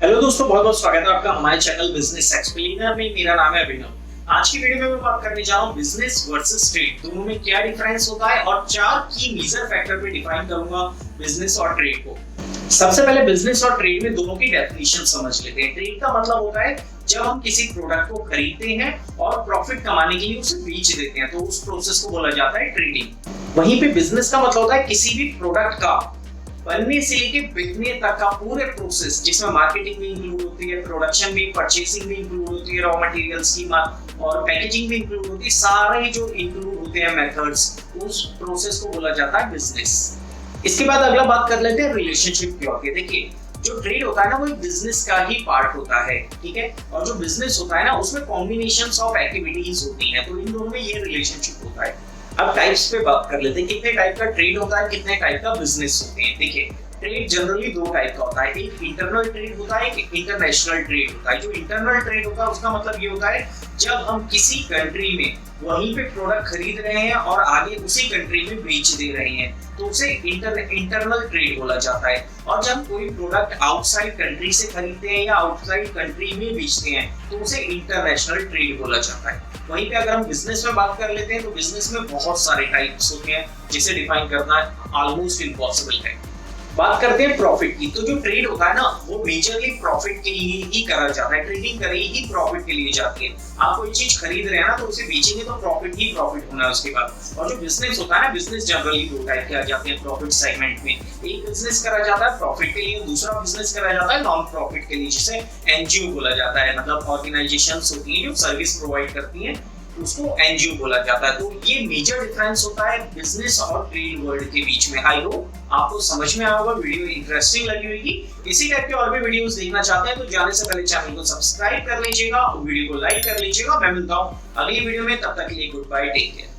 Hello दोस्तों, बहुत बहुत स्वागत है आपका हमारे चैनल बिजनेस एक्सप्लेनर में। मेरा नाम है अभिनव। आज की वीडियो में मैं बात करने जा रहा हूँ बिजनेस वर्सेस ट्रेड, दोनों में क्या डिफरेंस होता है और 4 की मेजर फैक्टर पे डिफाइन करूंगा बिजनेस और ट्रेड को। सबसे पहले बिजनेस और ट्रेड में दोनों की डेफिनेशन समझ लेते हैं। ट्रेड का मतलब होता है जब हम किसी प्रोडक्ट को खरीदते हैं और प्रॉफिट कमाने के लिए उसे बेच देते हैं, तो उस प्रोसेस को बोला जाता है ट्रेडिंग। वहीं पे बिजनेस का मतलब होता है किसी भी प्रोडक्ट का बनने से लेके बिकने तक का पूरे प्रोसेस, जिसमें मार्केटिंग भी इंक्लूड होती है, प्रोडक्शन भी, परचेसिंग भी इंक्लूड होती है, रॉ मटेरियल्स की और पैकेजिंग भी इंक्लूड होती है। सारे जो इंक्लूड होते हैं मेथड्स, उस प्रोसेस को बोला जाता है बिजनेस। इसके बाद अगला बात कर लेते हैं रिलेशनशिप की। ओके, देखिए जो ट्रेड होता है ना, वो एक बिजनेस का ही पार्ट होता है, ठीक है। और जो बिजनेस होता है ना, उसमें कॉम्बिनेशंस ऑफ एक्टिविटीज होती हैं, तो इन दोनों में ये रिलेशनशिप होता है। अब टाइप्स पे बात कर लेते हैं, कितने टाइप का ट्रेड होता है, कितने टाइप का बिजनेस होते हैं। देखिए ट्रेड जनरली 2 टाइप का होता है, एक इंटरनल ट्रेड होता है, एक इंटरनेशनल ट्रेड होता है। जो इंटरनल ट्रेड होता है उसका मतलब ये होता है जब हम किसी कंट्री में वहीं पे प्रोडक्ट खरीद रहे हैं और आगे उसी कंट्री में बेच दे रहे हैं, तो उसे इंटरनल ट्रेड बोला जाता है। और जब कोई प्रोडक्ट आउटसाइड कंट्री से खरीदते हैं या आउटसाइड कंट्री में बेचते हैं, तो उसे इंटरनेशनल ट्रेड बोला जाता है। वहीं पे अगर हम बिजनेस में बात कर लेते हैं, तो बिजनेस में बहुत सारे टाइप्स होते हैं जिसे डिफाइन करना ऑलमोस्ट इम्पॉसिबल है। बात करते हैं प्रॉफिट की, तो जो ट्रेड होता है ना, वो मेजरली प्रॉफिट के लिए ही करा जाता है। ट्रेडिंग करी ही प्रॉफिट के लिए जाती है। आप कोई चीज खरीद रहे हैं ना, तो उसे बेचेंगे तो प्रॉफिट ही प्रॉफिट होना है उसके बाद। और जो बिजनेस होता है ना, बिजनेस जनरली 2 टाइप के आ जाते हैं प्रॉफिट सेगमेंट में। एक बिजनेस करा जाता है प्रॉफिट के लिए, दूसरा बिजनेस करा जाता है नॉन प्रॉफिट के लिए, जिसे एनजीओ बोला जाता है। मतलब ऑर्गेनाइजेशंस होती हैं जो सर्विस प्रोवाइड करती हैं, उसको एनजीओ बोला जाता है। तो ये मेजर डिफरेंस होता है बिजनेस और ट्रेड वर्ल्ड के बीच में। आई होप आपको समझ में आया होगा, वीडियो इंटरेस्टिंग लगी होगी। इसी टाइप के और भी वीडियोस देखना चाहते हैं तो जाने से पहले चैनल को सब्सक्राइब कर लीजिएगा और वीडियो को लाइक कर लीजिएगा। मैं मिलता हूं अगली वीडियो में, तब तक के लिए गुड बाय, टेक केयर।